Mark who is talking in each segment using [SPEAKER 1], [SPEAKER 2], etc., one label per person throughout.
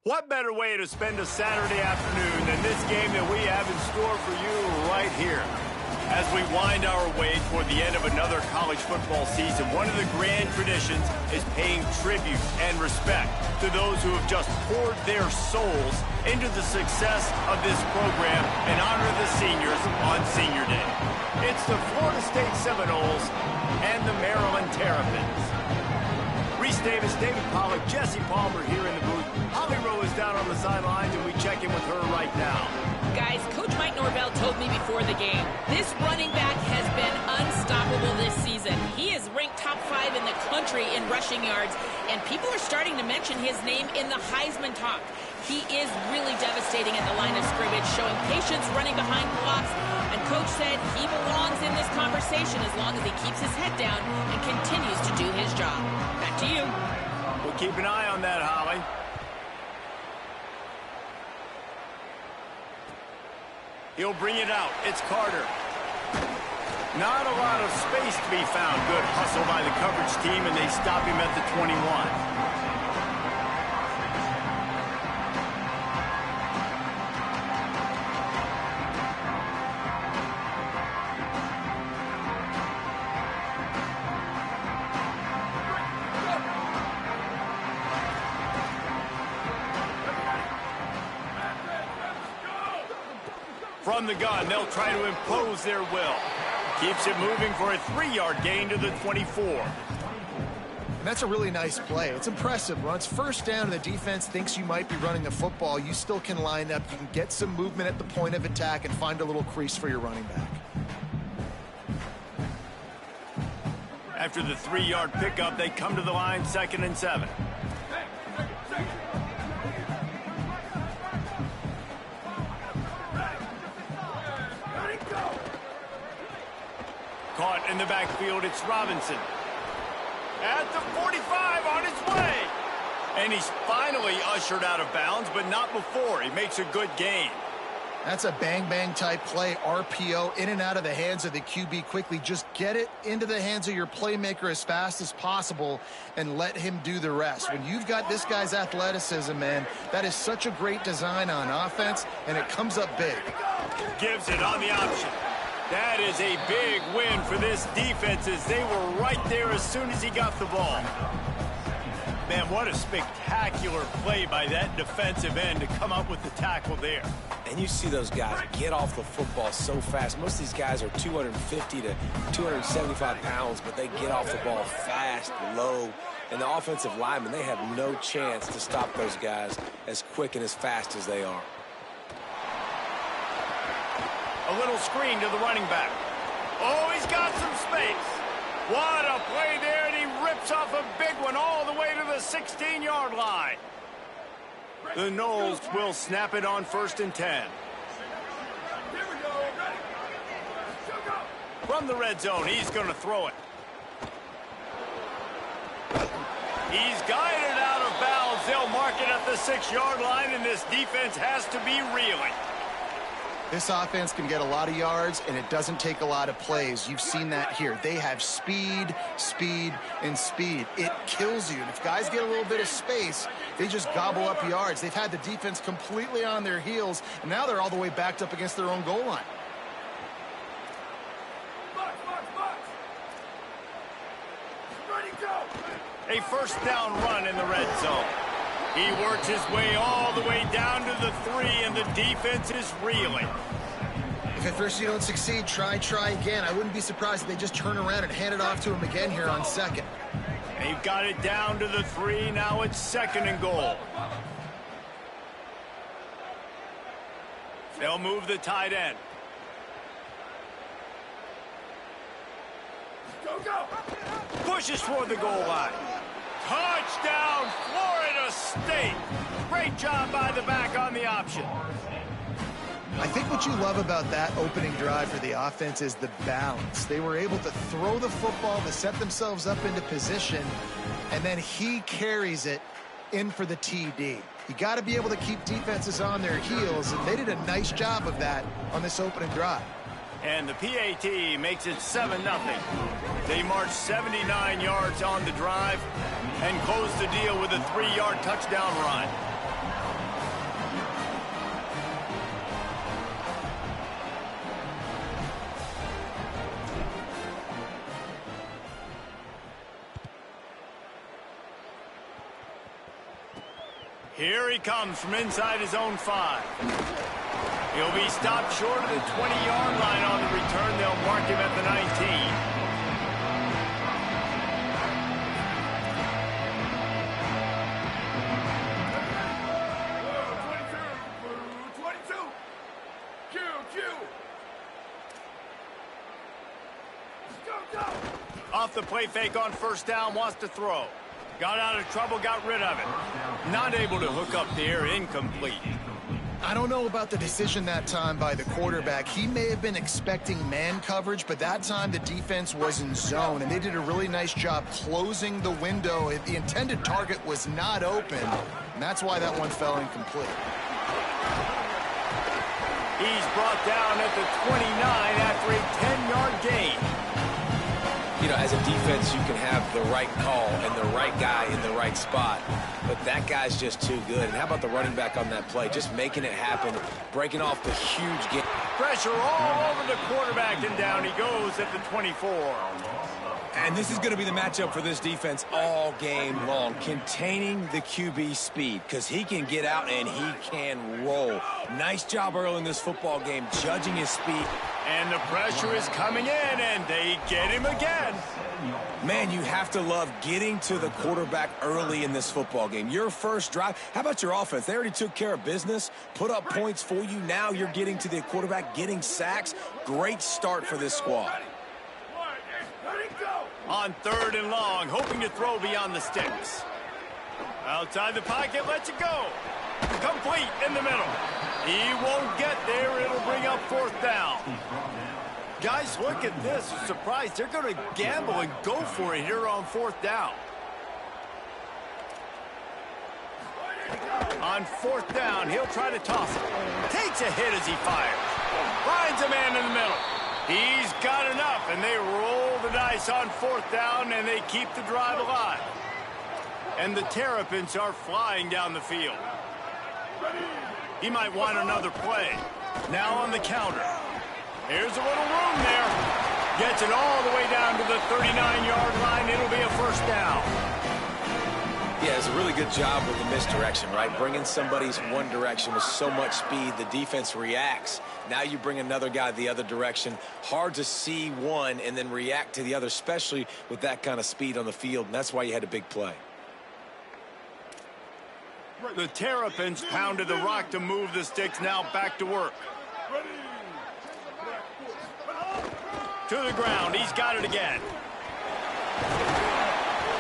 [SPEAKER 1] What better way to spend a Saturday afternoon than this game that we have in store for you right here? As we wind our way toward the end of another college football season, one of the grand traditions is paying tribute and respect to those who have just poured their souls into the success of this program and honor the seniors on Senior Day. It's the Florida State Seminoles and the Maryland Terrapins. Reese Davis, David Pollack, Jesse Palmer here in the booth. Holly Rowe is down on the sidelines, and we check in with her right now.
[SPEAKER 2] Guys, Coach Mike Norvell told me before the game, this running back has been unstoppable this season. He is ranked top 5 in the country in rushing yards, and people are starting to mention his name in the Heisman talk. He is really devastating at the line of scrimmage, showing patience running behind blocks, and Coach said he belongs in this conversation as long as he keeps his head down and continues to do his job. Back to you.
[SPEAKER 1] We'll keep an eye on that, Holly. He'll bring it out. It's Carter. Not a lot of space to be found. Good hustle by the coverage team, and they stop him at the 21. From the gun, they'll try to impose their will. Keeps it moving for a 3-yard gain to the 24.
[SPEAKER 3] And that's a really nice play. It's impressive. When it's first down and the defense thinks you might be running the football, you still can line up. You can get some movement at the point of attack and find a little crease for your running back.
[SPEAKER 1] After the 3-yard pickup, they come to the line 2nd and 7. Caught in the backfield, it's Robinson. At the 45, on his way. And he's finally ushered out of bounds, but not before. He makes a good gain.
[SPEAKER 3] That's a bang-bang type play, RPO, in and out of the hands of the QB quickly. Just get it into the hands of your playmaker as fast as possible and let him do the rest. When you've got this guy's athleticism, man, that is such a great design on offense, and it comes up big.
[SPEAKER 1] Gives it on the option. That is a big win for this defense as they were right there as soon as he got the ball. Man, what a spectacular play by that defensive end to come up with the tackle there.
[SPEAKER 4] And you see those guys get off the football so fast. Most of these guys are 250 to 275 pounds, but they get off the ball fast, low. And the offensive linemen, they have no chance to stop those guys as quick and as fast as they are.
[SPEAKER 1] A little screen to the running back. Oh, he's got some space. What a play there, and he rips off a big one all the way to the 16-yard line. The Noles will snap it on 1st and 10. From the red zone, he's going to throw it. He's guided out of bounds. They'll mark it at the 6-yard line, and this defense has to be reeling.
[SPEAKER 3] This offense can get a lot of yards, and it doesn't take a lot of plays. You've seen that here. They have speed, speed, and speed. It kills you. And if guys get a little bit of space, they just gobble up yards. They've had the defense completely on their heels, and now they're all the way backed up against their own goal line.
[SPEAKER 1] A 1st down run in the red zone. He works his way all the way down to the 3, and the defense is reeling.
[SPEAKER 3] If at first you don't succeed, try again. I wouldn't be surprised if they just turn around and hand it off to him again here on 2nd.
[SPEAKER 1] They've got it down to the 3. Now it's 2nd and goal. They'll move the tight end. Go! Pushes toward the goal line. Touchdown, Florida State. Great job by the back on the option.
[SPEAKER 3] I think what you love about that opening drive for the offense is the balance. They were able to throw the football to set themselves up into position, and then he carries it in for the TD. You got to be able to keep defenses on their heels, and they did a nice job of that on this opening drive.
[SPEAKER 1] And the PAT makes it 7-0. They march 79 yards on the drive and close the deal with a 3-yard touchdown run. Here he comes from inside his own 5. He'll be stopped short of the 20-yard line on the return. They'll mark him at the 19. Off the play fake on first down, wants to throw. Got out of trouble, got rid of it. Not able to hook up there, incomplete.
[SPEAKER 3] I don't know about the decision that time by the quarterback. He may have been expecting man coverage, but that time the defense was in zone, and they did a really nice job closing the window. The intended target was not open, and that's why that one fell incomplete.
[SPEAKER 1] He's brought down at the 29 after a 10-yard gain.
[SPEAKER 4] You know, as a defense, you can have the right call and the right guy in the right spot, but that guy's just too good. And how about the running back on that play? Just making it happen, breaking off the huge game.
[SPEAKER 1] Pressure all over the quarterback, and down he goes at the 24.
[SPEAKER 4] And this is going to be the matchup for this defense all game long, containing the QB speed, because he can get out and he can roll. Nice job early in this football game, judging his speed.
[SPEAKER 1] And the pressure is coming in, and they get him again.
[SPEAKER 4] Man, you have to love getting to the quarterback early in this football game. Your first drive, how about your offense? They already took care of business, put up points for you. Now you're getting to the quarterback, getting sacks. Great start for this squad.
[SPEAKER 1] On 3rd and long, hoping to throw beyond the sticks. Outside the pocket, lets it go. Complete in the middle. He won't get there. It'll bring up 4th down. Guys, look at this. Surprised. They're going to gamble and go for it here on 4th down. On 4th down, he'll try to toss it. Takes a hit as he fires. Finds a man in the middle. He's got enough, and they roll the dice on 4th down, and they keep the drive alive. And the Terrapins are flying down the field. He might want another play. Now on the counter. Here's a little room there. Gets it all the way down to the 39-yard line. It'll be a 1st down.
[SPEAKER 4] Yeah, it's a really good job with the misdirection, right? Bringing somebody's one direction with so much speed, the defense reacts. Now you bring another guy the other direction. Hard to see one and then react to the other, especially with that kind of speed on the field, and that's why you had a big play.
[SPEAKER 1] The Terrapins pounded the rock to move the sticks. Now back to work. To the ground. He's got it again.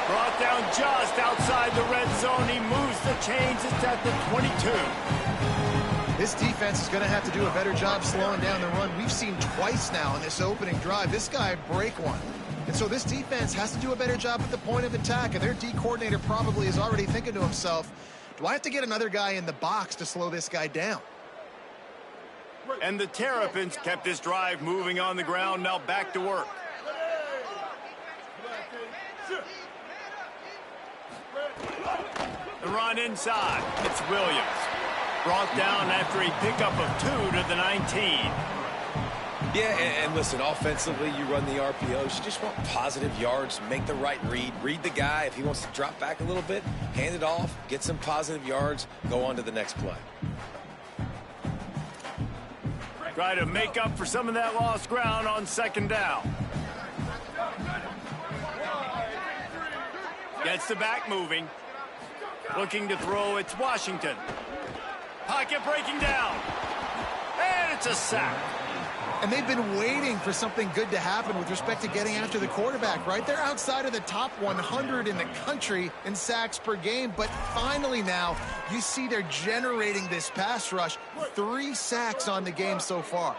[SPEAKER 1] Brought down just outside the red zone. He moves the chains. It's at the 22.
[SPEAKER 3] This defense is going to have to do a better job slowing down the run. We've seen twice now in this opening drive this guy break one. And so this defense has to do a better job at the point of attack. And their D coordinator probably is already thinking to himself, do I have to get another guy in the box to slow this guy down?
[SPEAKER 1] And the Terrapins kept this drive moving on the ground. Now back to work. The run inside. It's Williams. Brought down after a pickup of 2 to the 19.
[SPEAKER 4] Yeah, and listen, offensively, you run the RPOs. You just want positive yards, make the right read. Read the guy. If he wants to drop back a little bit, hand it off, get some positive yards, go on to the next play.
[SPEAKER 1] Try to make up for some of that lost ground on 2nd down. Gets the back moving. Looking to throw, it's Washington. Pocket breaking down. And it's a sack.
[SPEAKER 3] And they've been waiting for something good to happen with respect to getting after the quarterback, right? They're outside of the top 100 in the country in sacks per game, but finally now you see they're generating this pass rush. 3 sacks on the game so far.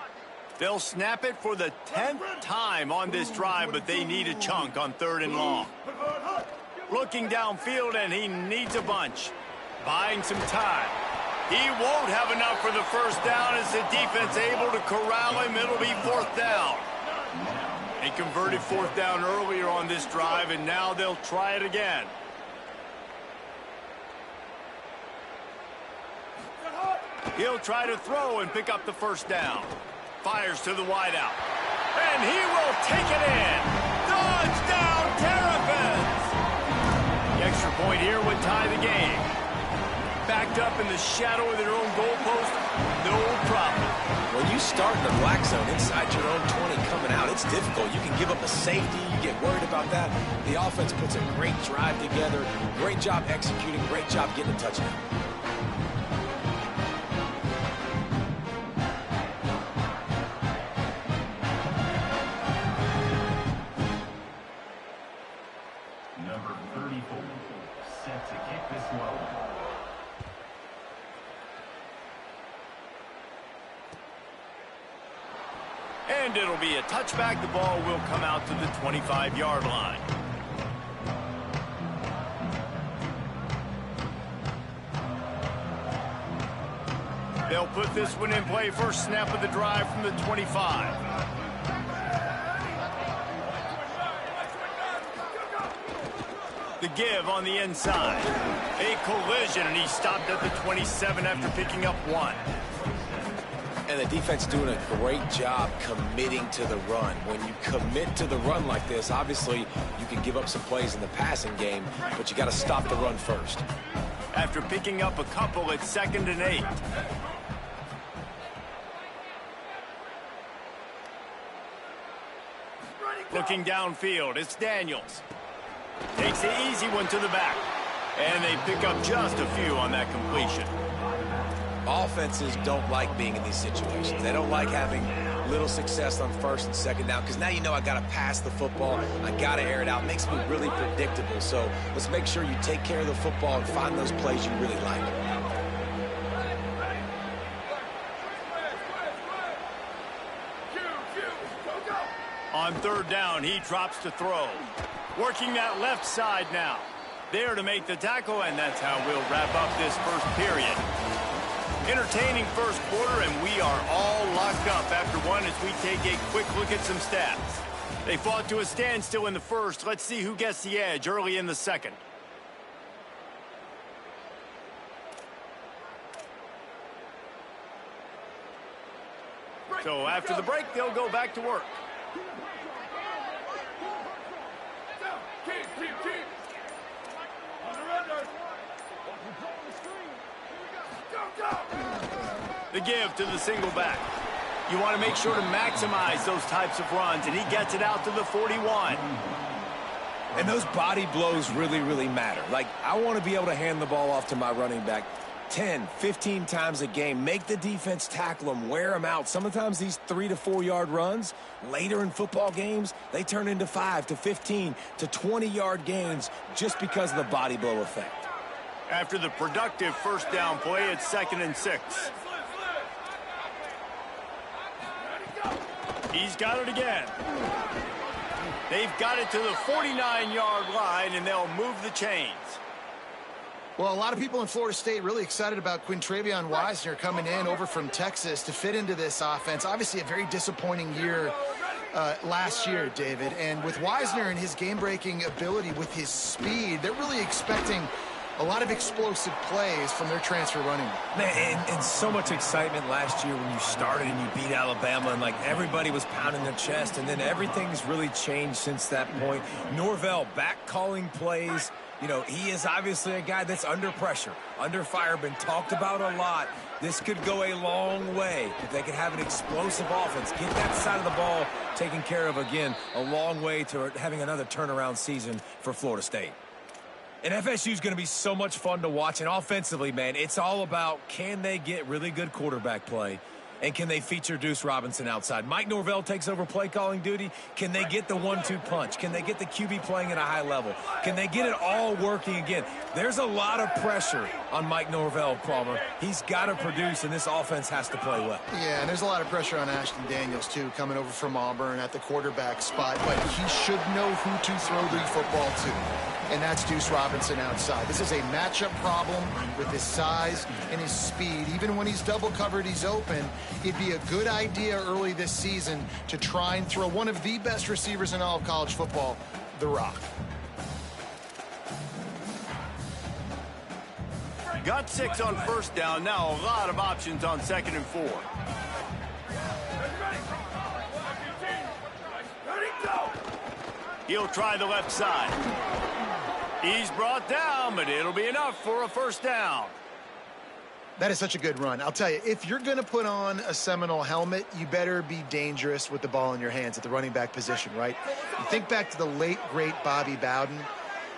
[SPEAKER 1] They'll snap it for the 10th time on this drive, but they need a chunk on 3rd and long. Looking downfield, and he needs a bunch. Buying some time. He won't have enough for the 1st down as the defense able to corral him. It'll be 4th down. They converted 4th down earlier on this drive, and now they'll try it again. He'll try to throw and pick up the 1st down. Fires to the wideout. And he will take it in. Touchdown, Terrapins! The extra point here would tie the game. backed up in the shadow of their own goalpost, no problem.
[SPEAKER 4] When you start in the black zone inside your own 20 coming out, it's difficult. You can give up a safety. You get worried about that. The offense puts a great drive together. Great job executing. Great job getting a touchdown.
[SPEAKER 5] Number 34, set to kick this one.
[SPEAKER 1] And it'll be a touchback. The ball will come out to the 25-yard line. They'll put this one in play. First snap of the drive from the 25. The give on the inside. A collision, and he stopped at the 27 after picking up 1.
[SPEAKER 4] And the defense doing a great job committing to the run. When you commit to the run like this, obviously you can give up some plays in the passing game, but you got to stop the run first.
[SPEAKER 1] After picking up a couple, it's 2nd and 8. Looking downfield, it's Daniels. Takes the easy one to the back. And they pick up just a few on that completion.
[SPEAKER 4] Offenses don't like being in these situations. They don't like having little success on 1st and 2nd down, because now you know I got to pass the football. I got to air it out. It makes me really predictable. So let's make sure you take care of the football and find those plays you really like.
[SPEAKER 1] On 3rd down, he drops to throw. Working that left side now. There to make the tackle, and that's how we'll wrap up this first period. Entertaining first quarter, and we are all locked up after one as we take a quick look at some stats. They fought to a standstill in the first. Let's see who gets the edge early in the second. So after the break, they'll go back to work. The give to the single back. You want to make sure to maximize those types of runs, and he gets it out to the 41.
[SPEAKER 4] And those body blows really, really matter. Like, I want to be able to hand the ball off to my running back 10, 15 times a game. Make the defense tackle them, wear them out. Sometimes these 3 to 4 yard runs, later in football games, they turn into 5 to 15 to 20 yard gains just because of the body blow effect.
[SPEAKER 1] After the productive first down play, it's 2nd and 6. He's got it again. They've got it to the 49-yard line, and they'll move the chains.
[SPEAKER 3] Well, a lot of people in Florida State really excited about Quintravion Wisner coming in over from Texas to fit into this offense. Obviously, a very disappointing year last year, David. And with Wisner and his game-breaking ability with his speed, they're really expecting a lot of explosive plays from their transfer running back.
[SPEAKER 4] Man, and so much excitement last year when you started and you beat Alabama, and like everybody was pounding their chest, and then everything's really changed since that point. Norvell back calling plays. You know, he is obviously a guy that's under pressure, under fire, been talked about a lot. This could go a long way if they could have an explosive offense. Get that side of the ball taken care of again, a long way to having another turnaround season for Florida State. And FSU is going to be so much fun to watch. And offensively, man, it's all about can they get really good quarterback play, and can they feature Deuce Robinson outside? Mike Norvell takes over play calling duty. Can they get the 1-2 punch? Can they get the QB playing at a high level? Can they get it all working again? There's a lot of pressure on Mike Norvell, Palmer. He's got to produce, and this offense has to play well.
[SPEAKER 3] Yeah, and there's a lot of pressure on Ashton Daniels, too, coming over from Auburn at the quarterback spot. But he should know who to throw the football to, and that's Deuce Robinson outside. This is a matchup problem with his size and his speed. Even when he's double covered, he's open. It'd be a good idea early this season to try and throw one of the best receivers in all of college football, the rock.
[SPEAKER 1] Got 6 on first down. Now a lot of options on 2nd and 4. He'll try the left side. He's brought down, but it'll be enough for a first down.
[SPEAKER 3] That is such a good run. I'll tell you, if you're going to put on a Seminole helmet, you better be dangerous with the ball in your hands at the running back position, right? You think back to the late, great Bobby Bowden.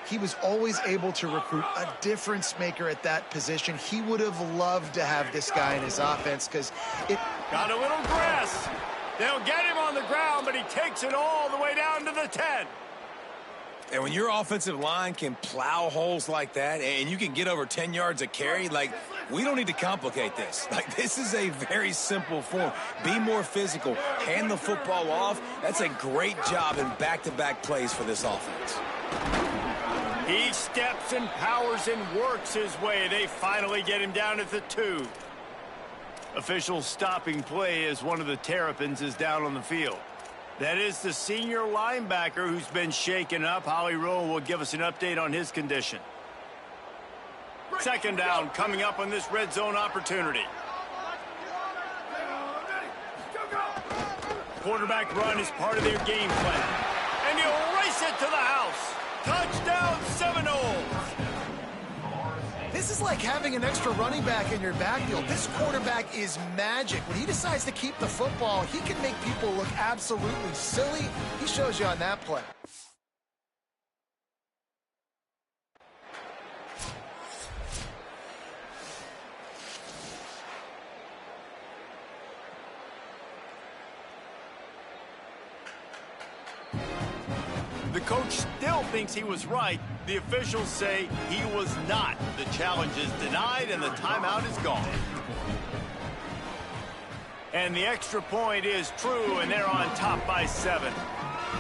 [SPEAKER 3] He was always able to recruit a difference maker at that position. He would have loved to have this guy in his offense because it...
[SPEAKER 1] Got a little grass. They'll get him on the ground, but he takes it all the way down to the 10.
[SPEAKER 4] And when your offensive line can plow holes like that and you can get over 10 yards a carry, like, we don't need to complicate this. Like, this is a very simple form. Be more physical. Hand the football off. That's a great job in back-to-back plays for this offense.
[SPEAKER 1] He steps and powers and works his way. They finally get him down at the 2. Officials stopping play as one of the Terrapins is down on the field. That is the senior linebacker who's been shaken up. Holly Rowe will give us an update on his condition. Second down coming up on this red zone opportunity. Quarterback run is part of their game plan. And he'll race it to the house. Touchdown Seminoles.
[SPEAKER 3] This is like having an extra running back in your backfield. This quarterback is magic. When he decides to keep the football, he can make people look absolutely silly. He shows you on that play.
[SPEAKER 1] The coach still thinks he was right. The officials say he was not. The challenge is denied and the timeout is gone. And the extra point is true, and they're on top by 7.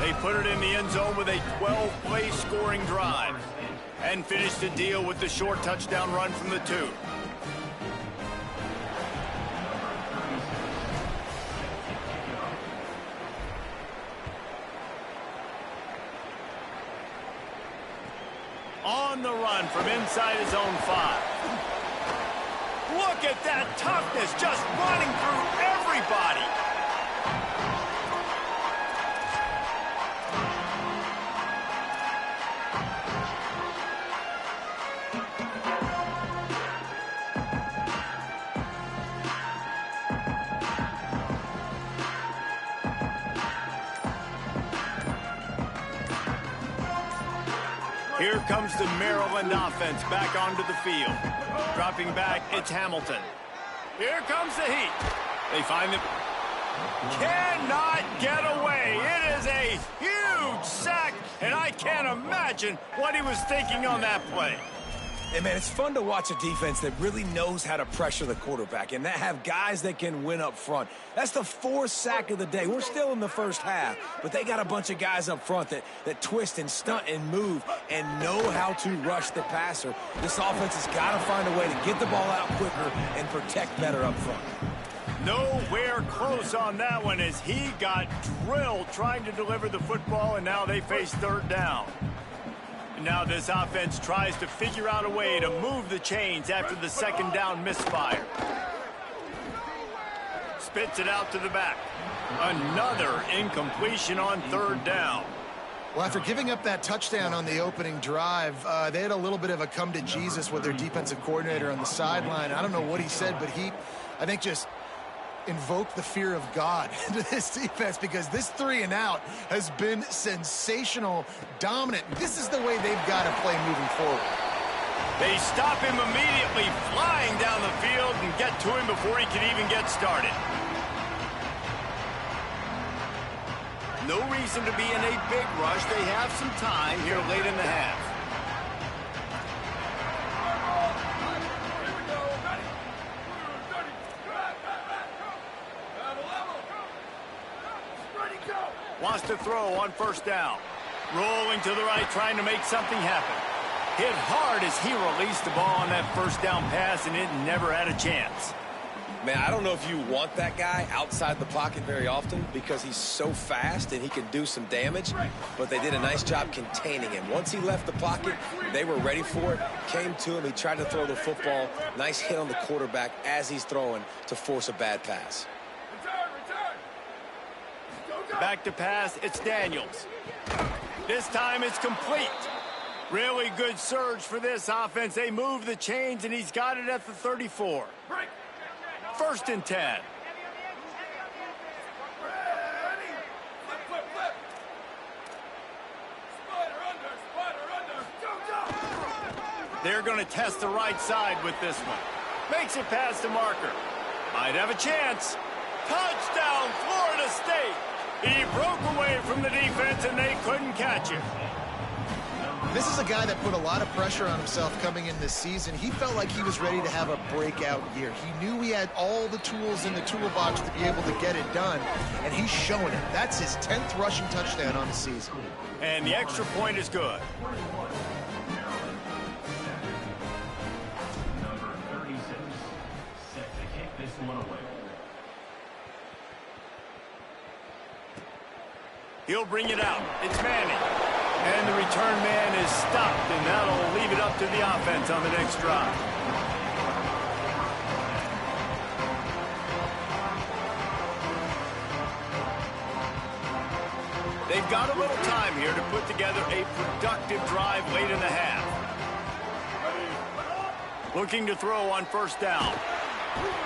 [SPEAKER 1] They put it in the end zone with a 12-play scoring drive and finished the deal with the short touchdown run from the 2. On the run from inside his own 5. Look at that toughness, just running through everybody. Here comes the Maryland offense back onto the field. Dropping back, it's Hamilton. Here comes the heat. They find them. Cannot get away. It is a huge sack, and I can't imagine what he was thinking on that play.
[SPEAKER 4] Hey, man, it's fun to watch a defense that really knows how to pressure the quarterback and that have guys that can win up front. That's the 4th sack of the day. We're still in the first half, but they got a bunch of guys up front that twist and stunt and move and know how to rush the passer. This offense has got to find a way to get the ball out quicker and protect better up front.
[SPEAKER 1] Nowhere close on that one as he got drilled trying to deliver the football, and now they face 3rd down. Now this offense tries to figure out a way to move the chains after the 2nd down misfire. Spits it out to the back. Another incompletion on 3rd down.
[SPEAKER 3] Well, after giving up that touchdown on the opening drive, they had a little bit of a come to Jesus with their defensive coordinator on the sideline. I don't know what he said, but he, I think, just invoke the fear of God into this defense because this 3-and-out has been sensational, dominant. This is the way they've got to play moving forward.
[SPEAKER 1] They stop him immediately, flying down the field and get to him before he can even get started. No reason to be in a big rush. They have some time here late in the half. Wants to throw on 1st down. Rolling to the right, trying to make something happen. Hit hard as he released the ball on that 1st down pass, and it never had a chance.
[SPEAKER 4] Man, I don't know if you want that guy outside the pocket very often because he's so fast and he can do some damage, but they did a nice job containing him. Once he left the pocket, they were ready for it, came to him, he tried to throw the football. Nice hit on the quarterback as he's throwing to force a bad pass.
[SPEAKER 1] Back to pass, it's Daniels. This time it's complete. Really good surge for this offense. They move the chains, and he's got it at the 34. First and 10. They're going to test the right side with this one. Makes it past the marker. Might have a chance. Touchdown, Florida State. He broke away from the defense, and they couldn't catch him.
[SPEAKER 3] This is a guy that put a lot of pressure on himself coming in this season. He felt like he was ready to have a breakout year. He knew he had all the tools in the toolbox to be able to get it done, and he's showing it. That's his 10th rushing touchdown on the season.
[SPEAKER 1] And the extra point is good.
[SPEAKER 5] Number 36, set to kick this one away.
[SPEAKER 1] He'll bring it out. It's Manning. And the return man is stopped, and that'll leave it up to the offense on the next drive. They've got a little time here to put together a productive drive late in the half. Looking to throw on first down.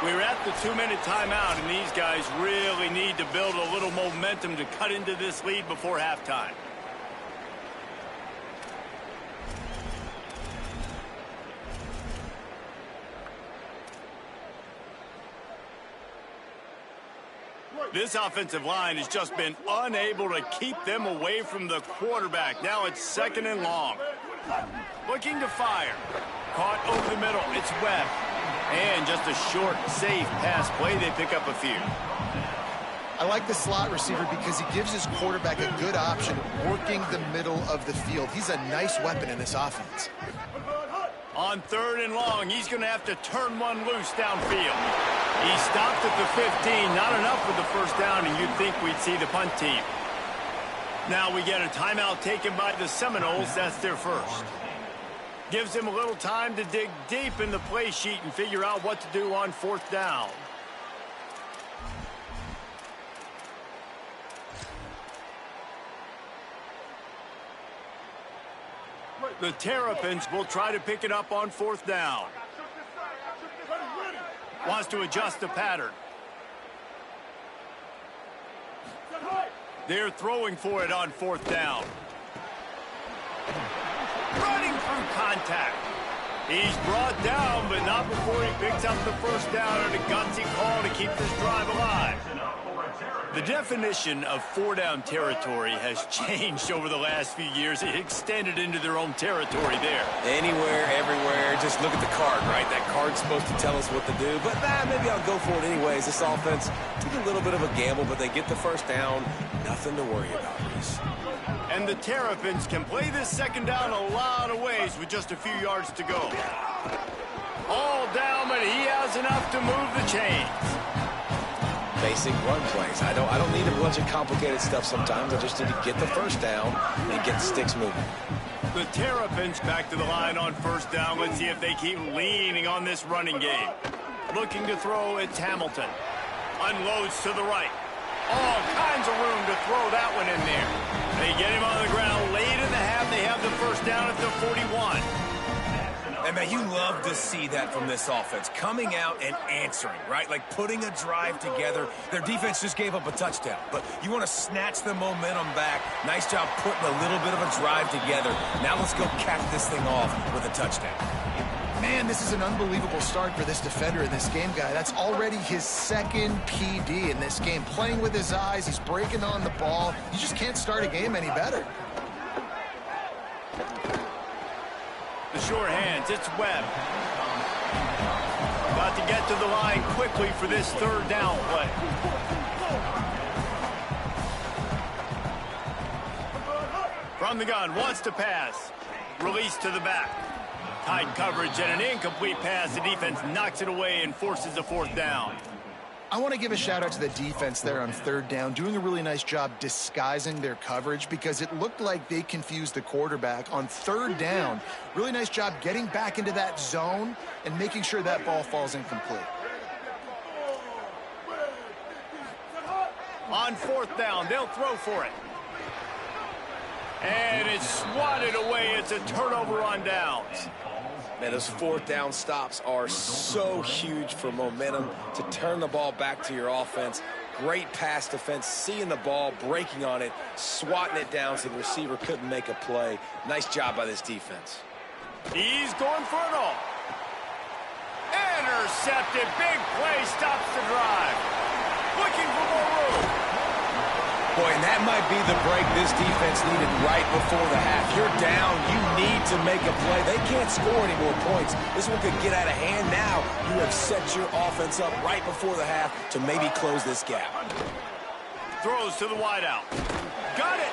[SPEAKER 1] We're at the 2-minute timeout, and these guys really need to build a little momentum to cut into this lead before halftime. This offensive line has just been unable to keep them away from the quarterback. Now it's second and long. Looking to fire. Caught over the middle. It's Webb. And just a short, safe pass play. They pick up a few.
[SPEAKER 3] I like the slot receiver because he gives his quarterback a good option working the middle of the field. He's a nice weapon in this offense.
[SPEAKER 1] On third and long, he's going to have to turn one loose downfield. He stopped at the 15. Not enough with the first down, and you'd think we'd see the punt team. Now we get a timeout taken by the Seminoles. That's their first. Gives them a little time to dig deep in the play sheet and figure out what to do on fourth down. The Terrapins will try to pick it up on fourth down. Wants to adjust the pattern. They're throwing for it on fourth down. Running through contact. He's brought down, but not before he picks up the first down and a gutsy call to keep this drive alive. The definition of four-down territory has changed over the last few years. It extended into their own territory there.
[SPEAKER 4] Anywhere, everywhere, just look at the card, right? That card's supposed to tell us what to do, but maybe I'll go for it anyways. This offense took a little bit of a gamble, but they get the first down. Nothing to worry about, Reese.
[SPEAKER 1] And the Terrapins can play this second down a lot of ways with just a few yards to go. All down, but he has enough to move the chains.
[SPEAKER 4] Basic run plays. I don't need a bunch of complicated stuff sometimes. I just need to get the first down and get the sticks moving.
[SPEAKER 1] The Terrapins back to the line on first down. Let's see if they keep leaning on this running game. Looking to throw, it's Hamilton. Unloads to the right. All kinds of room to throw that one in there. They get him on the ground late in the half. They have the first down at the 41.
[SPEAKER 6] And, man, you love to see that from this offense. Coming out and answering, right? Like putting a drive together. Their defense just gave up a touchdown. But you want to snatch the momentum back. Nice job putting a little bit of a drive together. Now let's go cap this thing off with a touchdown.
[SPEAKER 3] Man, this is an unbelievable start for this defender in this game, guy. That's already his second PD in this game. Playing with his eyes, he's breaking on the ball. You just can't start a game any better.
[SPEAKER 1] The short hands, it's Webb. About to get to the line quickly for this third down play. From the gun, wants to pass. Release to the back. Tight coverage and an incomplete pass. The defense knocks it away and forces a fourth down.
[SPEAKER 3] I want to give a shout out to the defense there on third down, doing a really nice job disguising their coverage because it looked like they confused the quarterback on third down. Really nice job getting back into that zone and making sure that ball falls incomplete.
[SPEAKER 1] On fourth down, they'll throw for it. And it's swatted away. It's a turnover on downs.
[SPEAKER 4] Man, those fourth down stops are so huge for momentum to turn the ball back to your offense. Great pass defense, seeing the ball, breaking on it, swatting it down so the receiver couldn't make a play. Nice job by this defense.
[SPEAKER 1] He's going for it all. Intercepted. Big play stops the drive. Looking for more room.
[SPEAKER 6] Boy, and that might be the break this defense needed right before the half. You're down. You need to make a play. They can't score any more points. This one could get out of hand now. You have set your offense up right before the half to maybe close this gap.
[SPEAKER 1] Throws to the wideout. Got it.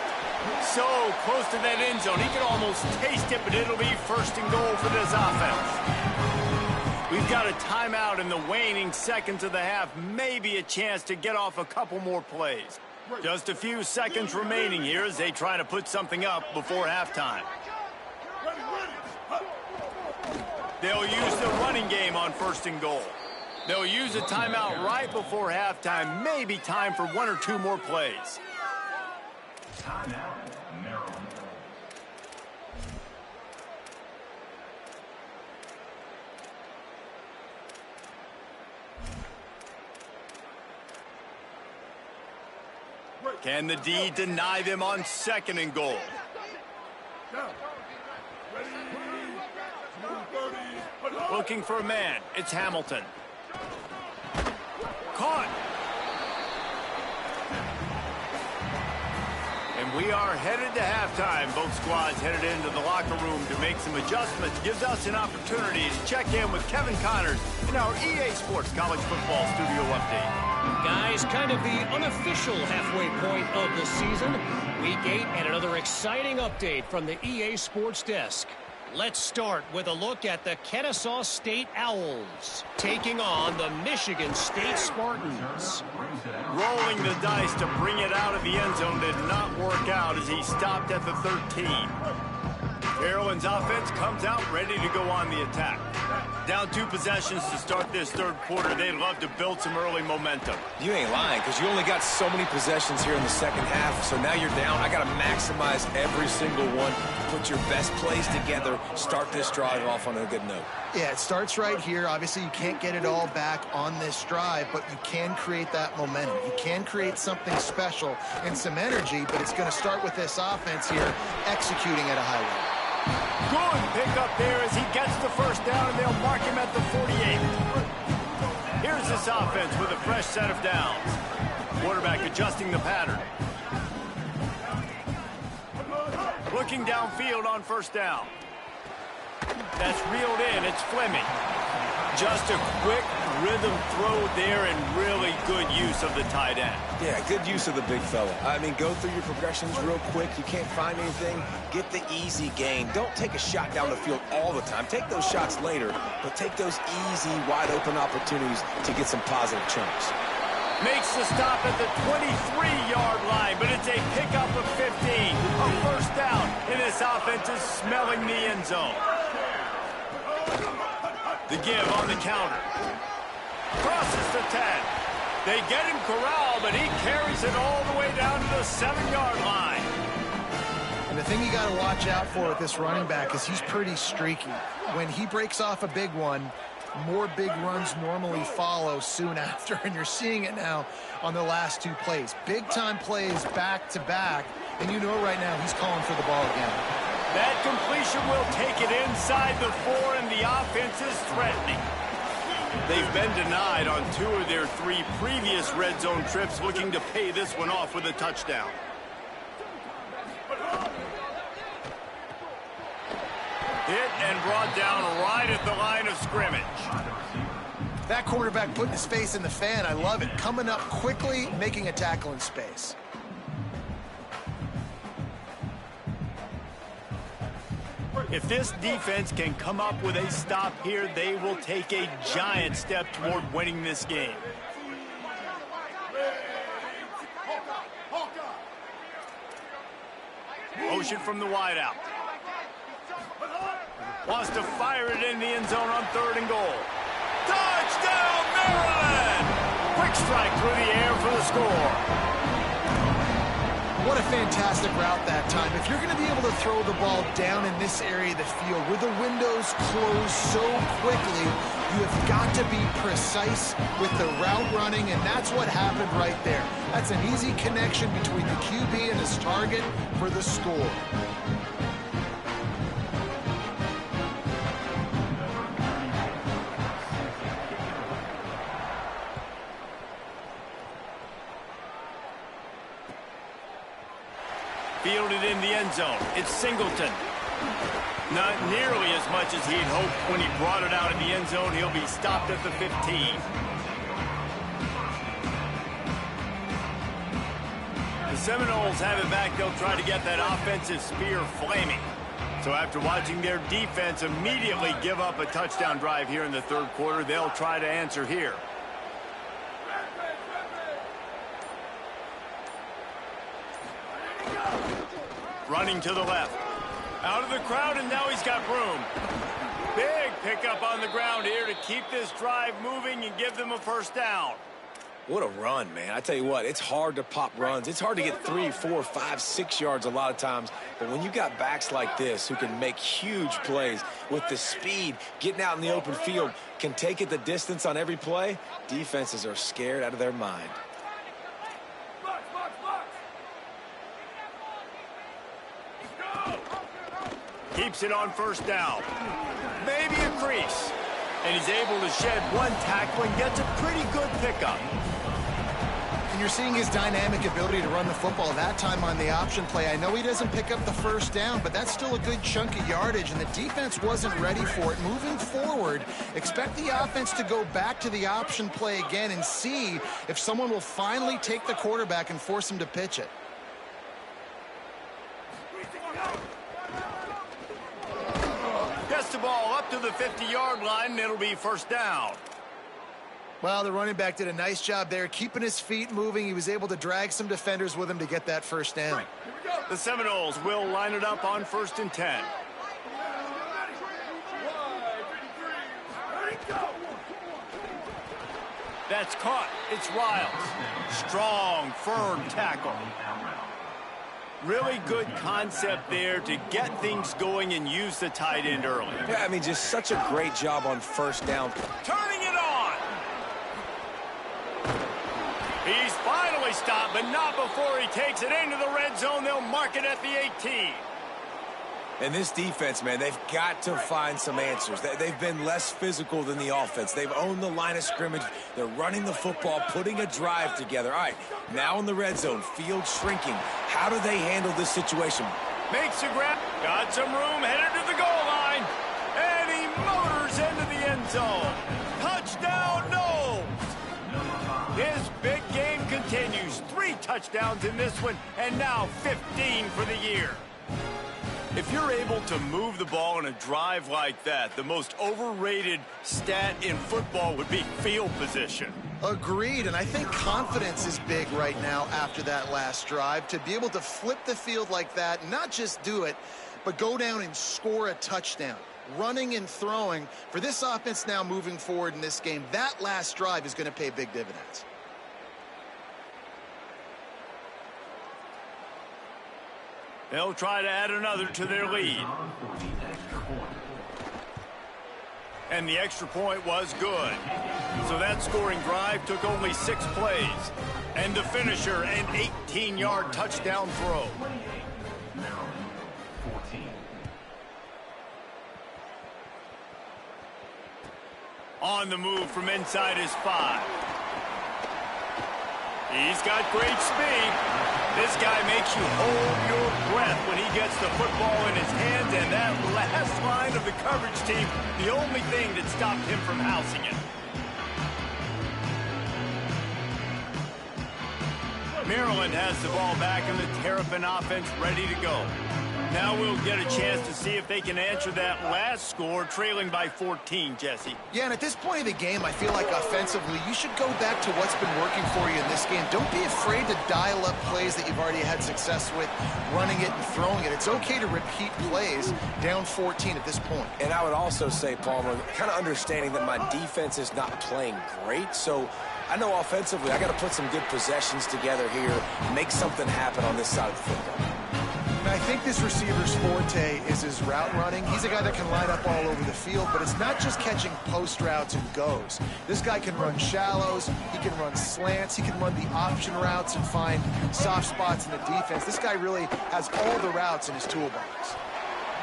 [SPEAKER 1] So close to that end zone. He can almost taste it, but it'll be first and goal for this offense. We've got a timeout in the waning seconds of the half. Maybe a chance to get off a couple more plays. Just a few seconds remaining here as they try to put something up before halftime. They'll use the running game on first and goal. They'll use a timeout right before halftime. Maybe time for one or two more plays.
[SPEAKER 5] Timeout, Maryland.
[SPEAKER 1] Can the D deny them on second and goal? Looking for a man. It's Hamilton. Caught. And we are headed to halftime. Both squads headed into the locker room to make some adjustments. Gives us an opportunity to check in with Kevin Connors in our EA Sports College Football Studio Update.
[SPEAKER 7] Guys, kind of the unofficial halfway point of the season. Week 8 and another exciting update from the EA Sports desk. Let's start with a look at the Kennesaw State Owls taking on the Michigan State Spartans.
[SPEAKER 1] Rolling the dice to bring it out of the end zone did not work out as he stopped at the 13. Carolyn's offense comes out ready to go on the attack. Down 2 possessions to start this third quarter. They'd love to build some early momentum.
[SPEAKER 6] You ain't lying, because you only got so many possessions here in the second half, so now you're down. I got to maximize every single one. Put your best plays together. Start this drive off on a good note.
[SPEAKER 3] Yeah, it starts right here. Obviously, you can't get it all back on this drive, but you can create that momentum. You can create something special and some energy, but it's going to start with this offense here executing at a high level.
[SPEAKER 1] Good pickup there as he gets the first down, and they'll mark him at the 48. Here's this offense with a fresh set of downs. Quarterback adjusting the pattern. Looking downfield on first down. That's reeled in. It's Fleming. Just a quick rhythm throw there and really good use of the tight end.
[SPEAKER 4] Yeah, good use of the big fella. I mean, go through your progressions real quick. You can't find anything. Get the easy gain. Don't take a shot down the field all the time. Take those shots later, but take those easy, wide-open opportunities to get some positive chunks.
[SPEAKER 1] Makes the stop at the 23-yard line, but it's a pickup of 15. A first down, and this offense is smelling the end zone. The give on the counter. Crosses the 10. They get him corralled, but he carries it all the way down to the 7-yard line.
[SPEAKER 3] And the thing you got to watch out for with this running back is he's pretty streaky. When he breaks off a big one, more big runs normally follow soon after, and you're seeing it now on the last 2 plays. Big-time plays back-to-back, and you know right now he's calling for the ball again.
[SPEAKER 1] That completion will take it inside the 4, and the offense is threatening. They've been denied on 2 of their 3 previous red zone trips, looking to pay this one off with a touchdown. Hit and brought down right at the line of scrimmage.
[SPEAKER 3] That quarterback putting his face in the fan, I love it. Coming up quickly, making a tackle in space.
[SPEAKER 1] If this defense can come up with a stop here, they will take a giant step toward winning this game. Motion from the wideout. Wants to fire it in the end zone on 3rd and goal. Touchdown, Maryland! Quick strike through the air for the score.
[SPEAKER 3] What a fantastic route that time. If you're going to be able to throw the ball down in this area of the field where the windows close so quickly, you have got to be precise with the route running, and that's what happened right there. That's an easy connection between the QB and his target for the score.
[SPEAKER 1] Fielded in the end zone. It's Singleton. Not nearly as much as he'd hoped when he brought it out in the end zone. He'll be stopped at the 15. The Seminoles have it back. They'll try to get that offensive spear flaming. So after watching their defense immediately give up a touchdown drive here in the third quarter, they'll try to answer here. Running to the left. Out of the crowd, and now he's got room. Big pickup on the ground here to keep this drive moving and give them a first down.
[SPEAKER 4] What a run, man. I tell you what, it's hard to pop runs. It's hard to get 3, 4, 5, 6 yards a lot of times. But when you got backs like this who can make huge plays with the speed, getting out in the open field, can take it the distance on every play, defenses are scared out of their mind.
[SPEAKER 1] Keeps it on first down. Maybe a crease. And he's able to shed one tackle and gets a pretty good pickup.
[SPEAKER 3] And you're seeing his dynamic ability to run the football that time on the option play. I know he doesn't pick up the first down, but that's still a good chunk of yardage, and the defense wasn't ready for it. Moving forward, expect the offense to go back to the option play again and see if someone will finally take the quarterback and force him to pitch it.
[SPEAKER 1] Gets the ball up to the 50-yard line, and it'll be first down.
[SPEAKER 3] Well, the running back did a nice job there, keeping his feet moving. He was able to drag some defenders with him to get that first down.
[SPEAKER 1] The Seminoles will line it up on 1st and 10. That's caught. It's Riles. Strong, firm tackle. Really good concept there to get things going and use the tight end early.
[SPEAKER 4] Yeah, I mean, just such a great job on first down.
[SPEAKER 1] Turning it on. He's finally stopped, but not before he takes it into the red zone. They'll mark it at the 18.
[SPEAKER 6] And this defense, man, they've got to find some answers. They've been less physical than the offense. They've owned the line of scrimmage. They're running the football, putting a drive together. All right, now in the red zone, field shrinking. How do they handle this situation?
[SPEAKER 1] Makes a grab. Got some room, headed to the goal line. And he motors into the end zone. Touchdown, Noles. His big game continues. 3 touchdowns in this one, and now 15 for the year. If you're able to move the ball in a drive like that, the most overrated stat in football would be field position.
[SPEAKER 3] Agreed, and I think confidence is big right now after that last drive. To be able to flip the field like that, not just do it, but go down and score a touchdown. Running and throwing, for this offense now moving forward in this game, that last drive is going to pay big dividends.
[SPEAKER 1] They'll try to add another to their lead. And the extra point was good. So that scoring drive took only 6 plays. And the finisher, an 18-yard touchdown throw. On the move from inside his 5. He's got great speed. This guy makes you hold your breath when he gets the football in his hands, and that last line of the coverage team, the only thing that stopped him from housing it. Maryland has the ball back, and the Terrapin offense ready to go. Now we'll get a chance to see if they can answer that last score, trailing by 14, Jesse.
[SPEAKER 3] Yeah, and at this point of the game, I feel like offensively, you should go back to what's been working for you in this game. Don't be afraid to dial up plays that you've already had success with, running it and throwing it. It's okay to repeat plays down 14 at this point.
[SPEAKER 4] And I would also say, Palmer, kind of understanding that my defense is not playing great, so I know offensively I got to put some good possessions together here, make something happen on this side of the football.
[SPEAKER 3] I think this receiver's forte is his route running. He's a guy that can line up all over the field, but it's not just catching post routes and goes. This guy can run shallows, he can run slants, he can run the option routes and find soft spots in the defense. This guy really has all the routes in his toolbox.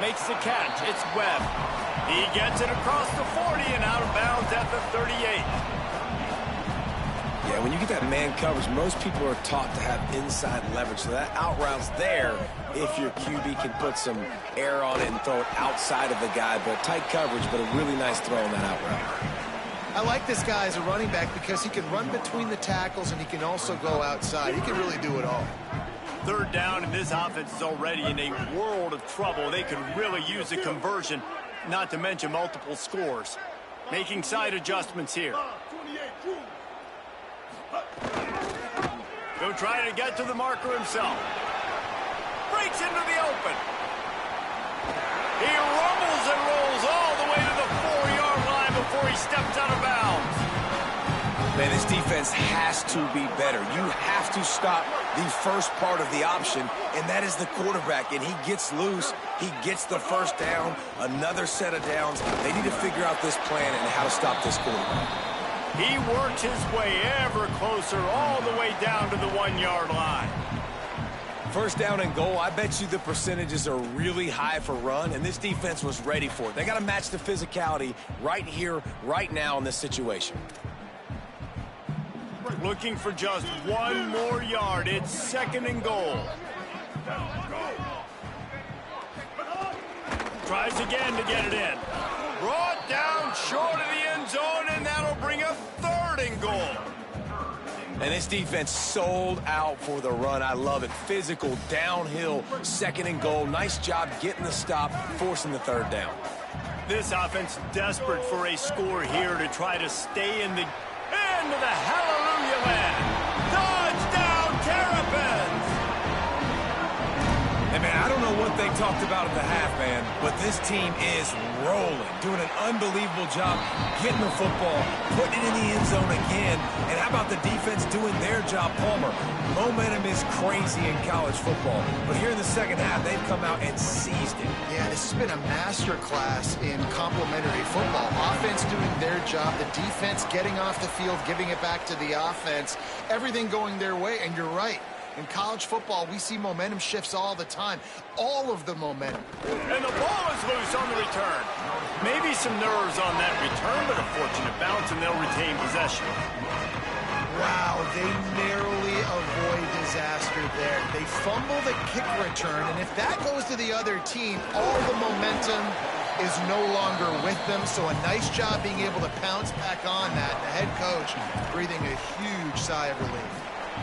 [SPEAKER 1] Makes the catch. It's Webb. He gets it across the 40 and out of bounds at the 38.
[SPEAKER 4] Yeah, when you get that man coverage, most people are taught to have inside leverage. So that out route's there if your QB can put some air on it and throw it outside of the guy. But tight coverage, but a really nice throw on that out route.
[SPEAKER 3] I like this guy as a running back because he can run between the tackles and he can also go outside. He can really do it all.
[SPEAKER 1] Third down, and this offense is already in a world of trouble. They could really use a conversion, not to mention multiple scores. Making side adjustments here. He'll try to get to the marker himself. Breaks into the open. He rumbles and rolls all the way to the 4-yard line before he steps out of bounds.
[SPEAKER 6] Man, this defense has to be better. You have to stop the first part of the option, and that is the quarterback. And he gets loose. He gets the first down, another set of downs. They need to figure out this plan and how to stop this quarterback.
[SPEAKER 1] He works his way ever closer all the way down to the 1-yard line.
[SPEAKER 6] First down and goal, I bet you the percentages are really high for run, and this defense was ready for it. They got to match the physicality right here, right now in this situation.
[SPEAKER 1] Looking for just one more yard. It's second and goal. Tries again to get it in. Brought down short of the end zone, and that'll bring up third and goal.
[SPEAKER 6] And this defense sold out for the run. I love it. Physical, downhill, second and goal. Nice job getting the stop, forcing the third down.
[SPEAKER 1] This offense desperate for a score here to try to stay in the end of the hallelujah land. Touchdown, Terrapins!
[SPEAKER 6] And man, I don't know what they talked about at the half, man, but this team is rolling, doing an unbelievable job getting the football, putting it in the end zone again. And how about the defense doing their job, Palmer? Momentum is crazy in college football, but here in the second half, they've come out and seized it.
[SPEAKER 3] Yeah, this has been a master class in complementary football. Offense doing their job, the defense getting off the field, giving it back to the offense, everything going their way, and you're right. In college football, we see momentum shifts all the time. All of the momentum.
[SPEAKER 1] And the ball is loose on the return. Maybe some nerves on that return, but a fortunate bounce, and they'll retain possession.
[SPEAKER 3] Wow, they narrowly avoid disaster there. They fumble the kick return, and if that goes to the other team, all the momentum is no longer with them. So a nice job being able to pounce back on that. The head coach breathing a huge sigh of relief.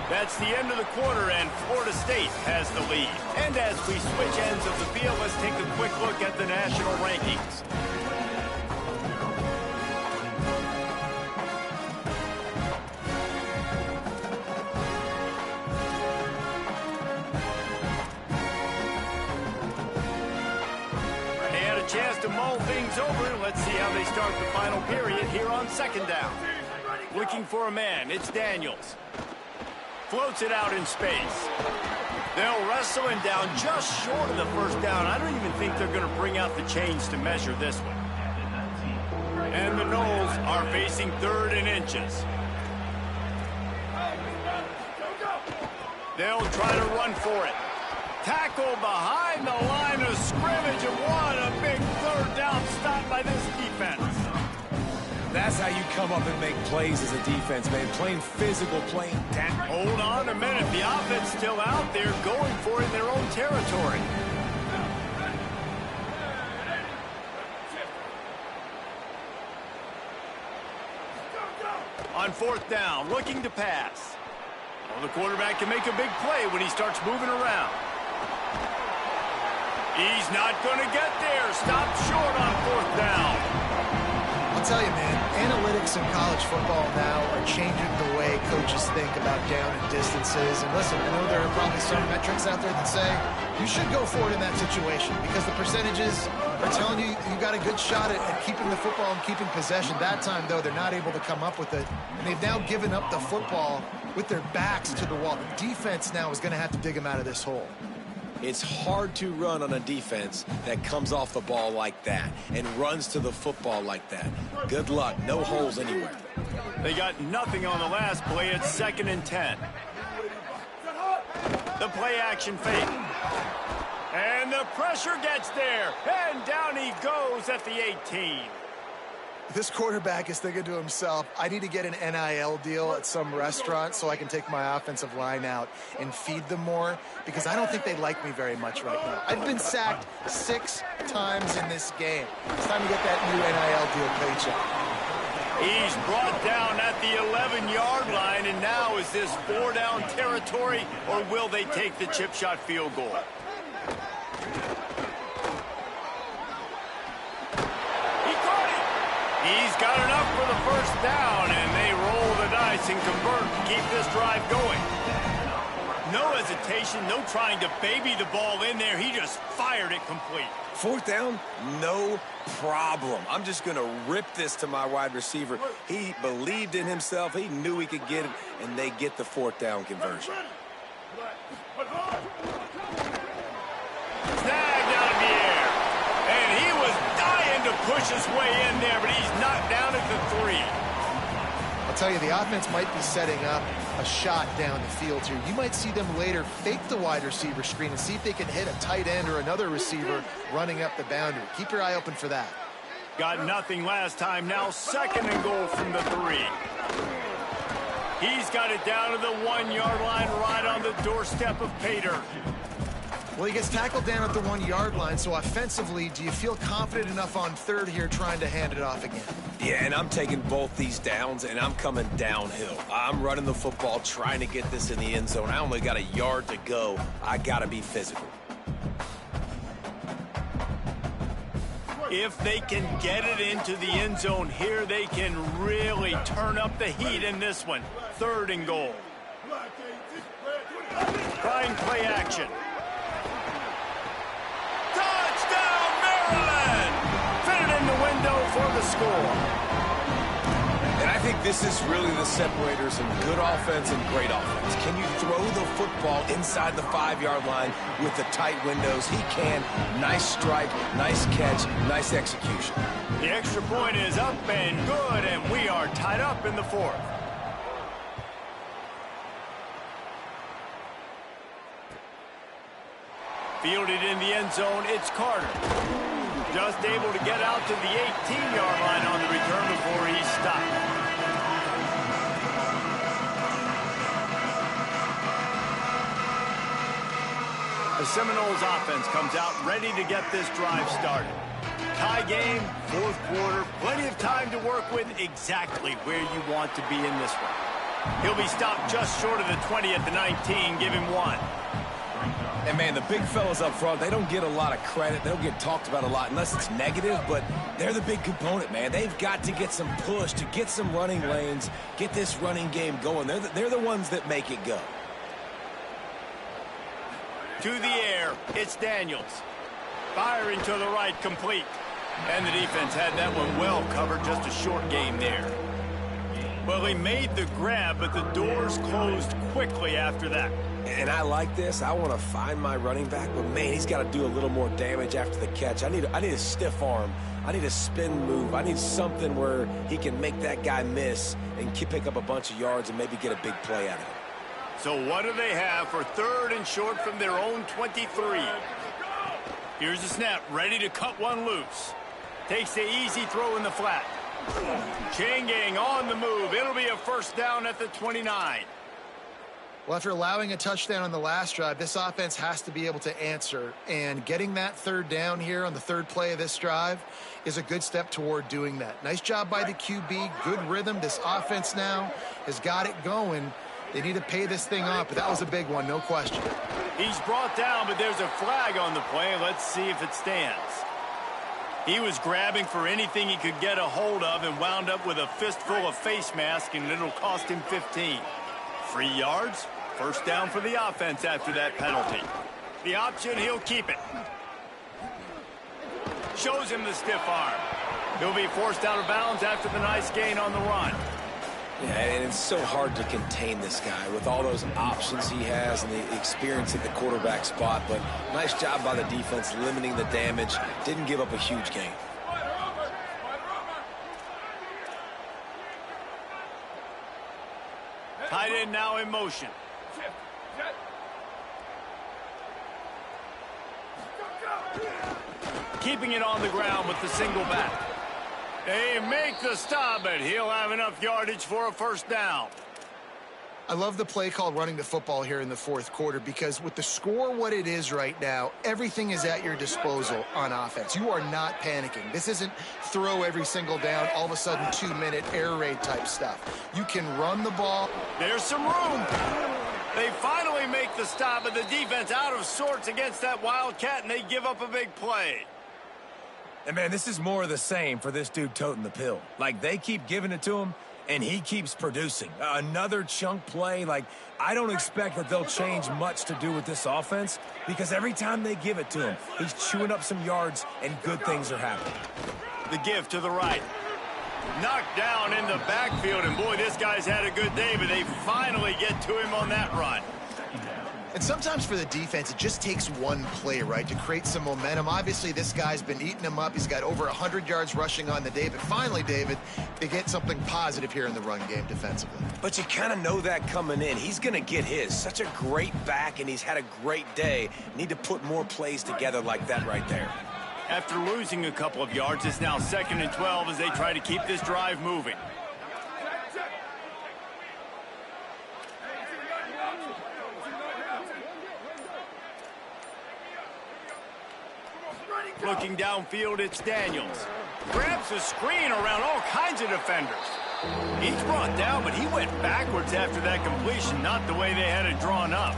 [SPEAKER 1] That's the end of the quarter, and Florida State has the lead. And as we switch ends of the field, let's take a quick look at the national rankings. They had a chance to mull things over. Let's see how they start the final period here on second down. Looking for a man, it's Daniels. Floats it out in space. They'll wrestle him down just short of the first down. I don't even think they're going to bring out the chains to measure this one. And the Noles are facing third and inches. They'll try to run for it. Tackle behind the line of scrimmage, and what a big third down stop by this defense.
[SPEAKER 6] That's how you come up and make plays as a defense, man. Playing physical, playing down.
[SPEAKER 1] Hold on a minute. The offense still out there going for it in their own territory. On fourth down, looking to pass. Well, the quarterback can make a big play when he starts moving around. He's not going to get there. Stop short on 4th down.
[SPEAKER 3] I'll tell you, man, analytics in college football now are changing the way coaches think about down and distances. And listen, I know there are probably some metrics out there that say you should go for it in that situation because the percentages are telling you you got a good shot at keeping the football and keeping possession. That time, though, they're not able to come up with it. And they've now given up the football with their backs to the wall. The defense now is going to have to dig them out of this hole.
[SPEAKER 4] It's hard to run on a defense that comes off the ball like that and runs to the football like that. Good luck. No holes anywhere.
[SPEAKER 1] They got nothing on the last play. It's 2nd and 10. The play action fake. And the pressure gets there. And down he goes at the 18.
[SPEAKER 3] This quarterback is thinking to himself, I need to get an NIL deal at some restaurant so I can take my offensive line out and feed them more because I don't think they like me very much right now. I've been sacked 6 times in this game. It's time to get that new NIL deal paycheck.
[SPEAKER 1] He's brought down at the 11-yard line, and now is this 4-down territory, or will they take the chip shot field goal? He's got enough for the 1st down, and they roll the dice and convert to keep this drive going. No hesitation, no trying to baby the ball in there. He just fired it complete.
[SPEAKER 4] 4th down, no problem. I'm just going to rip this to my wide receiver. He believed in himself. He knew he could get it, and they get the 4th down conversion.
[SPEAKER 1] Snagged out of the air. And he was dying to push his way in there, but he's knocked down at the 3.
[SPEAKER 3] I'll tell you, the offense might be setting up a shot down the field here. You might see them later fake the wide receiver screen and see if they can hit a tight end or another receiver running up the boundary. Keep your eye open for that.
[SPEAKER 1] Got nothing last time. Now 2nd and goal from the 3. He's got it down to the 1-yard line right on the doorstep of Pater.
[SPEAKER 3] Well, he gets tackled down at the 1-yard line, so offensively, do you feel confident enough on 3rd here trying to hand it off again?
[SPEAKER 4] Yeah, and I'm taking both these downs, and I'm coming downhill. I'm running the football, trying to get this in the end zone. I only got a yard to go. I got to be physical.
[SPEAKER 1] If they can get it into the end zone here, they can really turn up the heat in this one. 3rd and goal. Trying play action. Touchdown, Maryland! Fit it in the window for the score.
[SPEAKER 4] And I think this is really the separators in good offense and great offense. Can you throw the football inside the 5-yard line with the tight windows? He can. Nice strike, nice catch, nice execution.
[SPEAKER 1] The extra point is up and good, and we are tied up in the 4th. Fielded in the end zone, it's Carter. Just able to get out to the 18-yard line on the return before he's stopped. The Seminoles offense comes out ready to get this drive started. Tie game, 4th quarter, plenty of time to work with, exactly where you want to be in this one. He'll be stopped just short of the 20 at the 19, give him 1.
[SPEAKER 4] And, man, the big fellas up front, they don't get a lot of credit. They don't get talked about a lot unless it's negative, but they're the big component, man. They've got to get some push, to get some running lanes, get this running game going. They're the ones that make it go.
[SPEAKER 1] To the air, it's Daniels. Firing to the right, complete. And the defense had that one well covered, just a short game there. Well, he made the grab, but the doors closed quickly after that.
[SPEAKER 4] And I like this. I want to find my running back, but, man, he's got to do a little more damage after the catch. I need a stiff arm. I need a spin move. I need something where he can make that guy miss and pick up a bunch of yards and maybe get a big play out of it.
[SPEAKER 1] So what do they have for 3rd and short from their own 23? Here's the snap, ready to cut one loose. Takes the easy throw in the flat. Changing on the move. It'll be a 1st down at the 29.
[SPEAKER 3] Well, after allowing a touchdown on the last drive, this offense has to be able to answer. And getting that 3rd down here on the 3rd play of this drive is a good step toward doing that. Nice job by the QB. Good rhythm. This offense now has got it going. They need to pay this thing off, but that was a big one, no question.
[SPEAKER 1] He's brought down, but there's a flag on the play. Let's see if it stands. He was grabbing for anything he could get a hold of and wound up with a fistful of face mask, and it'll cost him 15. 3 yards, first down for the offense after that penalty. The option, he'll keep it. Shows him the stiff arm. He'll be forced out of bounds after the nice gain on the run.
[SPEAKER 4] Yeah, and it's so hard to contain this guy with all those options he has and the experience at the quarterback spot. But nice job by the defense limiting the damage. Didn't give up a huge gain.
[SPEAKER 1] Tight end now in motion. Keeping it on the ground with the single back. They make the stop, but he'll have enough yardage for a first down.
[SPEAKER 3] I love the play call running the football here in the fourth quarter because with the score what it is right now, everything is at your disposal on offense. You are not panicking. This isn't throw every single down, all of a sudden 2-minute air raid type stuff. You can run the ball.
[SPEAKER 1] There's some room. They finally make the stop, but the defense out of sorts against that Wildcat, and they give up a big play.
[SPEAKER 6] And, man, this is more of the same for this dude toting the pill. Like, they keep giving it to him, and he keeps producing. Another chunk play. Like, I don't expect that they'll change much to do with this offense because every time they give it to him, he's chewing up some yards, and good things are happening.
[SPEAKER 1] The give to the right. Knocked down in the backfield, and, boy, this guy's had a good day, but they finally get to him on that run.
[SPEAKER 3] And sometimes for the defense, it just takes one play, right, to create some momentum. Obviously, this guy's been eating him up. He's got over 100 yards rushing on the day. But finally, David, they get something positive here in the run game defensively.
[SPEAKER 4] But you kind of know that coming in. He's going to get his. Such a great back, and he's had a great day. Need to put more plays together like that right there.
[SPEAKER 1] After losing a couple of yards, it's now 2nd and 12 as they try to keep this drive moving. Looking downfield, it's Daniels. Grabs a screen around all kinds of defenders. He's brought down, but he went backwards after that completion, not the way they had it drawn up.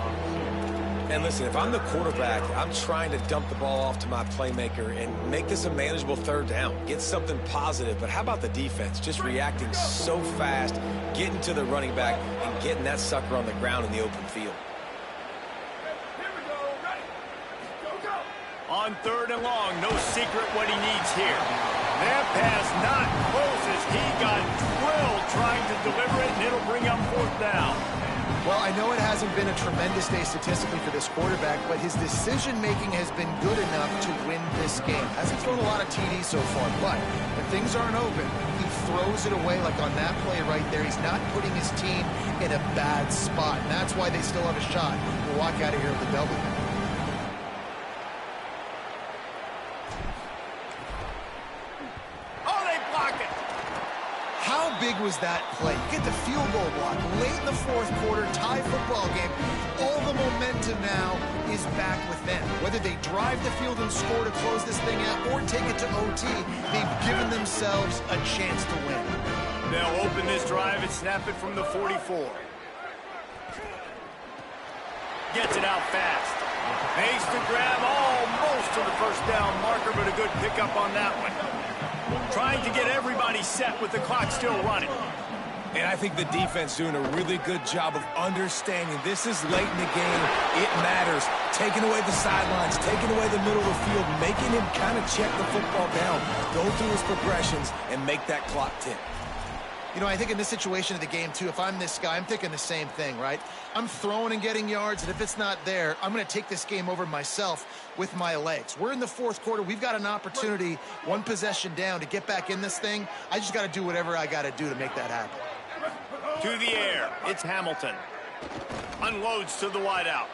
[SPEAKER 4] And listen, if I'm the quarterback, I'm trying to dump the ball off to my playmaker and make this a manageable third down. Get something positive. But how about the defense? Just reacting so fast, getting to the running back, and getting that sucker on the ground in the open field.
[SPEAKER 1] On 3rd and long, no secret what he needs here. That pass not close as he got drilled trying to deliver it, and it'll bring up 4th down.
[SPEAKER 3] Well, I know it hasn't been a tremendous day statistically for this quarterback, but his decision-making has been good enough to win this game. Hasn't thrown a lot of TDs so far, but when things aren't open, he throws it away like on that play right there. He's not putting his team in a bad spot, and that's why they still have a shot to walk out of here with a W. How big was that play? You get the field goal block late in the fourth quarter, tie football game. All the momentum now is back with them. Whether they drive the field and score to close this thing out or take it to OT, they've given themselves a chance to win.
[SPEAKER 1] They'll open this drive and snap it from the 44. Gets it out fast. Makes the grab almost to the first down marker, but a good pickup on that one. Trying to get everybody set with the clock still running.
[SPEAKER 6] And I think the defense doing a really good job of understanding this is late in the game. It matters. Taking away the sidelines, taking away the middle of the field, making him kind of check the football down, go through his progressions, and make that clock tick.
[SPEAKER 3] You know, I think in this situation of the game, too, if I'm this guy, I'm thinking the same thing, right? I'm throwing and getting yards, and if it's not there, I'm going to take this game over myself with my legs. We're in the fourth quarter. We've got an opportunity, one possession down, to get back in this thing. I just got to do whatever I got to do to make that happen.
[SPEAKER 1] To the air, it's Hamilton. Unloads to the wideout.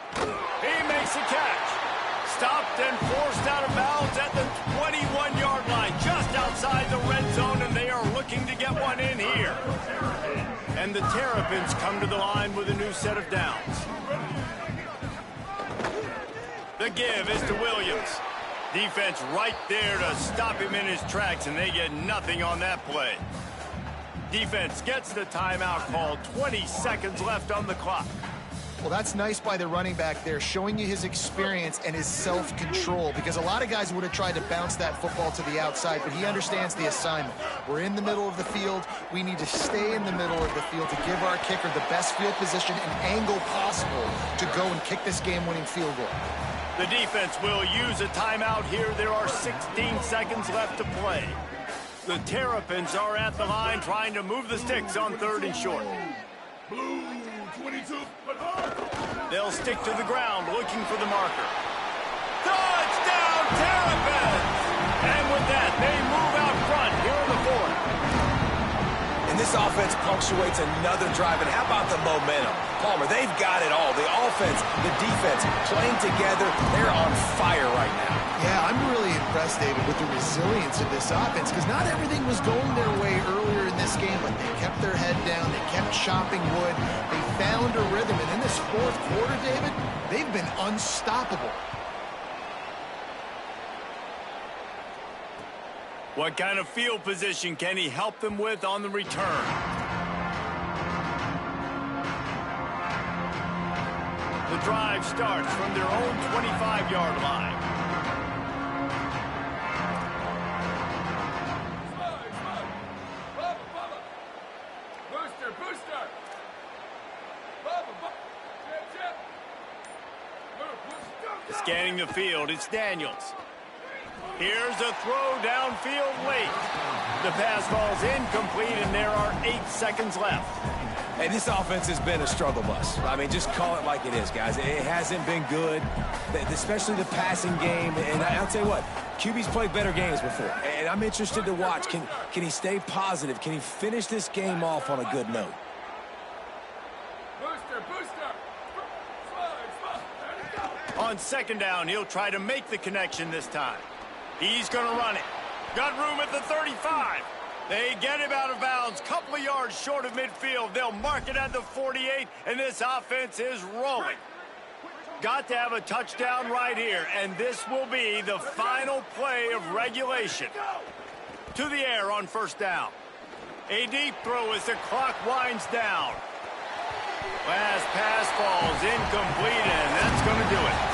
[SPEAKER 1] He makes a catch. Stopped and forced out of bounds at the 21-yard line, just outside the red zone, and they are looking to get one in here. And the Terrapins come to the line with a new set of downs. The give is to Williams. Defense right there to stop him in his tracks, and they get nothing on that play. Defense gets the timeout called. 20 seconds left on the clock.
[SPEAKER 3] Well, that's nice by the running back there, showing you his experience and his self-control, because a lot of guys would have tried to bounce that football to the outside, but he understands the assignment. We're in the middle of the field. We need to stay in the middle of the field to give our kicker the best field position and angle possible to go and kick this game-winning field goal.
[SPEAKER 1] The defense will use a timeout here. There are 16 seconds left to play. The Terrapins are at the line trying to move the sticks on 3rd and short.
[SPEAKER 8] Blue 22.
[SPEAKER 1] They'll stick to the ground looking for the marker. Touchdown, Terrapins! And with that, they move out front here in the 4th.
[SPEAKER 6] And this offense punctuates another drive. And how about the momentum? Palmer, they've got it all. The offense, the defense, playing together. They're on fire right now.
[SPEAKER 3] Yeah, I'm really impressed, David, with the resilience of this offense, because not everything was going their way earlier in this game, but they kept their head down. They kept chopping wood. They found a rhythm. And in this 4th quarter, David, they've been unstoppable.
[SPEAKER 1] What kind of field position can he help them with on the return? The drive starts from their own 25-yard line. Scanning the field, it's Daniels. Here's a throw downfield late. The pass falls incomplete, and there are 8 seconds left.
[SPEAKER 6] Hey, this offense has been a struggle bus. I mean, just call it like it is, guys. It hasn't been good, especially the passing game. And I'll tell you what, QB's played better games before. And I'm interested to watch. Can he stay positive? Can he finish this game off on a good note?
[SPEAKER 1] On 2nd down, he'll try to make the connection this time. He's going to run it. Got room at the 35. They get him out of bounds, couple of yards short of midfield. They'll mark it at the 48, and this offense is rolling. Got to have a touchdown right here, and this will be the final play of regulation. To the air on 1st down. A deep throw as the clock winds down. Last pass falls incomplete, and that's going to do it.